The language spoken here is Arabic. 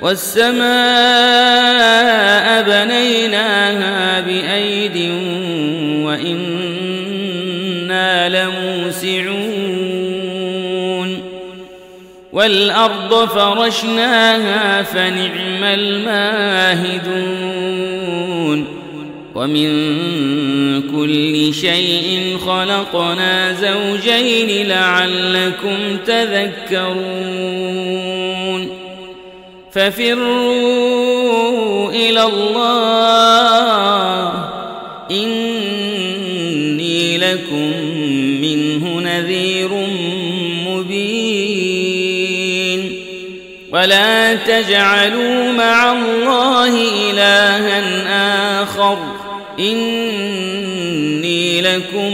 والسماء بنيناها بأيد وإنا لموسعون والأرض فرشناها فنعم الماهدون ومن كل شيء خلقنا زوجين لعلكم تذكرون ففروا إلى الله إني لكم منه نذير مبين ولا تجعلوا مع الله إلها آخر إني لكم